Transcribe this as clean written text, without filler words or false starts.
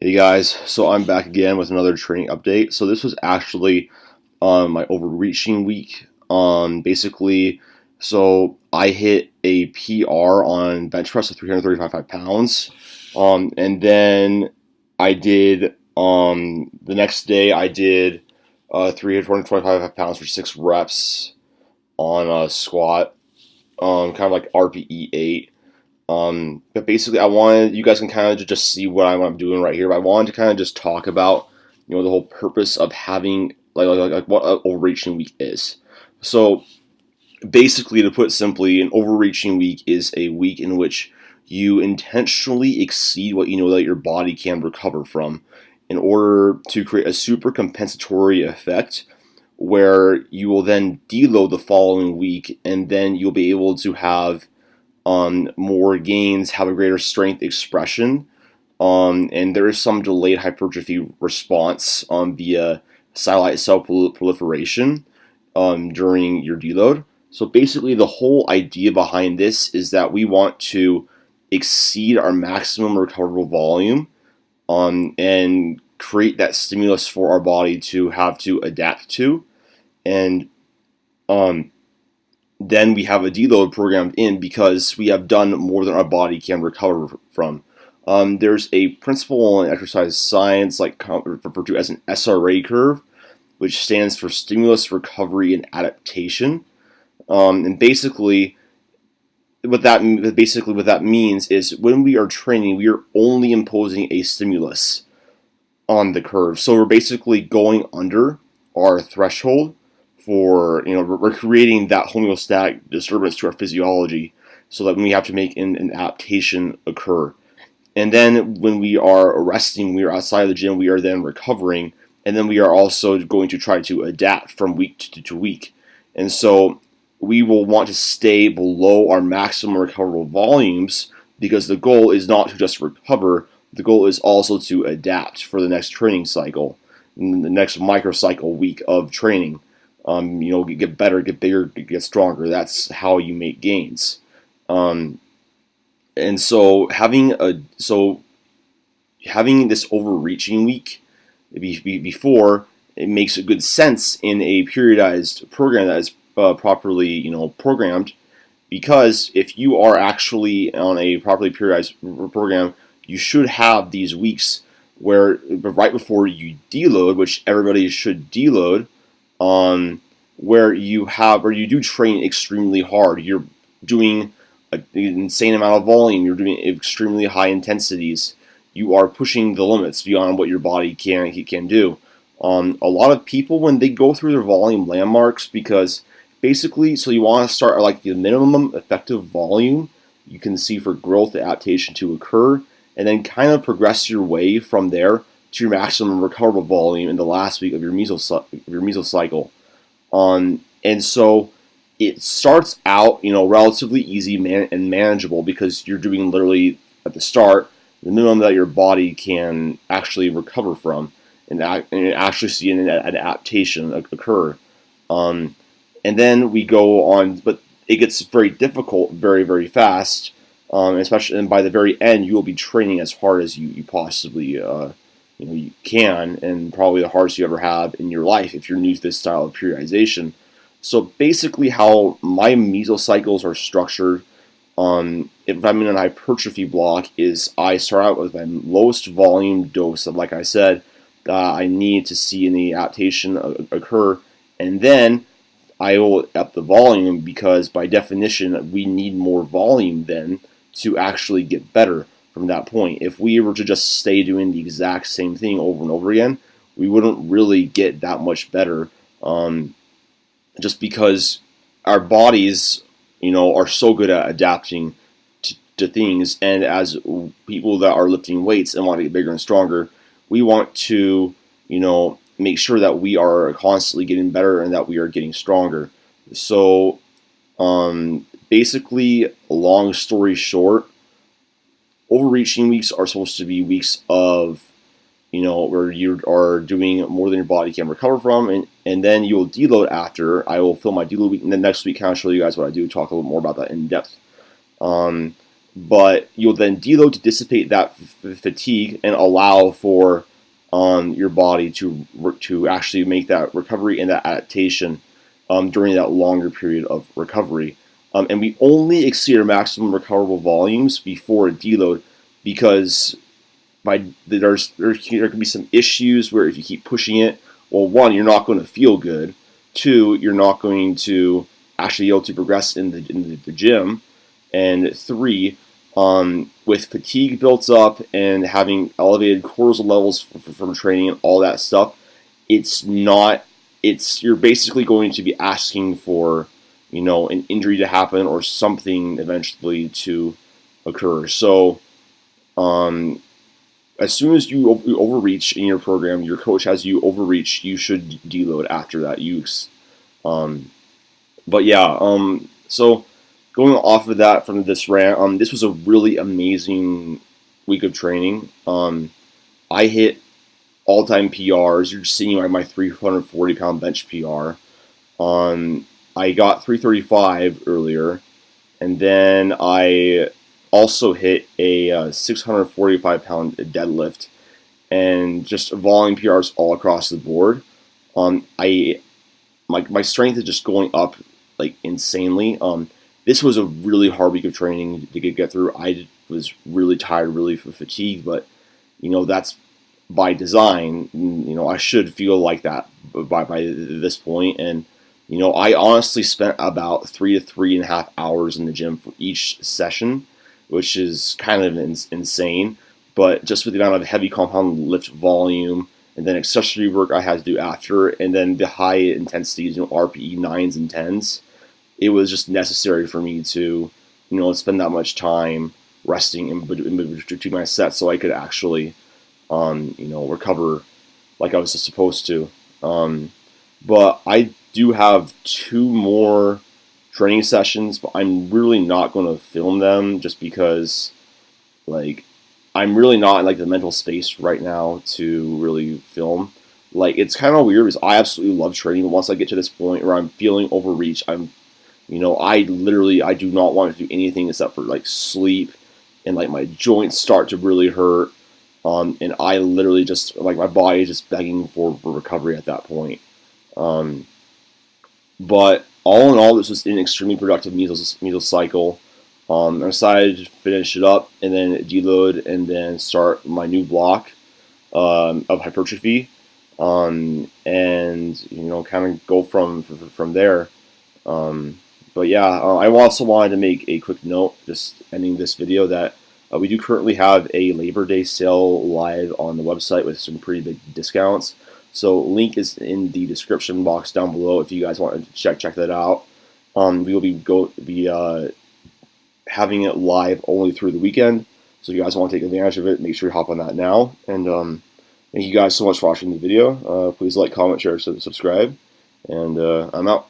Hey guys, so I'm back again with another training update. So this was actually my overreaching week. Basically, so I hit a PR on bench press of 335 pounds. And then I did the next day I did 325 pounds for 6 reps on a squat, kind of like RPE 8. But basically, I wanted you guys can kind of just see what I'm doing right here. But I wanted to kind of just talk about the whole purpose of having like what an overreaching week is. So basically, to put simply, an overreaching week is a week in which you intentionally exceed what you know that your body can recover from, in order to create a super compensatory effect where you will then deload the following week, and then you'll be able to have more gains, have a greater strength expression, and there is some delayed hypertrophy response via satellite cell proliferation during your deload. So basically, the whole idea behind this is that we want to exceed our maximum recoverable volume and create that stimulus for our body to have to adapt to. And then we have a deload programmed in because we have done more than our body can recover from. There's a principle in exercise science, like referred to as an SRA curve, which stands for stimulus, recovery, and adaptation. And basically, what that means is when we are training, we are only imposing a stimulus on the curve. So we're basically going under our threshold for, we're creating that homeostatic disturbance to our physiology so that when we have to make an adaptation occur. And then when we are resting, we are outside of the gym, we are then recovering, and then we are also going to try to adapt from week to week. And so we will want to stay below our maximum recoverable volumes because the goal is not to just recover, the goal is also to adapt for the next training cycle, the next microcycle week of training. Get better, get bigger, get stronger. That's how you make gains. And so having this overreaching week before, it makes a good sense in a periodized program that is properly programmed, because if you are actually on a properly periodized program, you should have these weeks where right before you deload, which everybody should deload, where you do train extremely hard. You're doing an insane amount of volume. You're doing extremely high intensities. You are pushing the limits beyond what your body can do. A lot of people, when they go through their volume landmarks, because basically, so you want to start at like the minimum effective volume you can see for growth adaptation to occur, and then kind of progress your way from there to your maximum recoverable volume in the last week of your mesocycle. And so it starts out, relatively easy and manageable, because you're doing literally at the start the minimum that your body can actually recover from, and actually see an adaptation occur. And then we go on, but it gets very difficult very, very fast. Especially, and by the very end, you will be training as hard as you possibly you can, and probably the hardest you ever have in your life if you're new to this style of periodization. So basically, how my mesocycles are structured, if I'm in an hypertrophy block, is I start out with my lowest volume dose of, like I said, I need to see any adaptation occur, and then I will up the volume, because by definition we need more volume then to actually get better from that point. If we were to just stay doing the exact same thing over and over again, we wouldn't really get that much better, just because our bodies, are so good at adapting to things. And as people that are lifting weights and want to get bigger and stronger, we want to, make sure that we are constantly getting better and that we are getting stronger. So basically, long story short, overreaching weeks are supposed to be weeks of, where you are doing more than your body can recover from, and then you will deload after. I will film my deload week, and then next week kind of show you guys what I do, talk a little more about that in depth. but you'll then deload to dissipate that fatigue and allow for your body to actually make that recovery and that adaptation during that longer period of recovery. And we only exceed our maximum recoverable volumes before a deload, because there can be some issues where if you keep pushing it, well, one, you're not going to feel good. Two, you're not going to actually be able to progress in the gym. And three, with fatigue built up and having elevated cortisol levels from training and all that stuff, you're basically going to be asking for, an injury to happen or something eventually to occur. So, as soon as you overreach in your program, your coach has you overreach, you should deload after that use. But yeah, so going off of that from this rant, this was a really amazing week of training. I hit all-time PRs. You're just seeing my 340-pound bench PR. I got 335 earlier, and then I also hit a 645-pound deadlift, and just volume PRs all across the board. My strength is just going up like insanely. This was a really hard week of training to get through. I was really tired, really fatigued, but that's by design. I should feel like that by this point. And I honestly spent about 3 to 3.5 hours in the gym for each session, which is kind of insane. But just with the amount of heavy compound lift volume and then accessory work I had to do after, and then the high intensities, RPE 9s and 10s, it was just necessary for me to, spend that much time resting in between my sets so I could actually, recover like I was supposed to. But I do have 2 more training sessions, but I'm really not going to film them just because, I'm really not in the mental space right now to really film. It's kind of weird because I absolutely love training, but once I get to this point where I'm feeling overreach, I do not want to do anything except for sleep, and my joints start to really hurt, and I literally just my body is just begging for recovery at that point. But all in all, this was an extremely productive mesocycle. I decided to finish it up and then deload and then start my new block of hypertrophy, and kind of go from there. But yeah, I also wanted to make a quick note, just ending this video, that we do currently have a Labor Day sale live on the website with some pretty big discounts. So link is in the description box down below if you guys want to check that out. We will be having it live only through the weekend. So if you guys want to take advantage of it, make sure you hop on that now. And thank you guys so much for watching the video. Please like, comment, share, subscribe. And I'm out.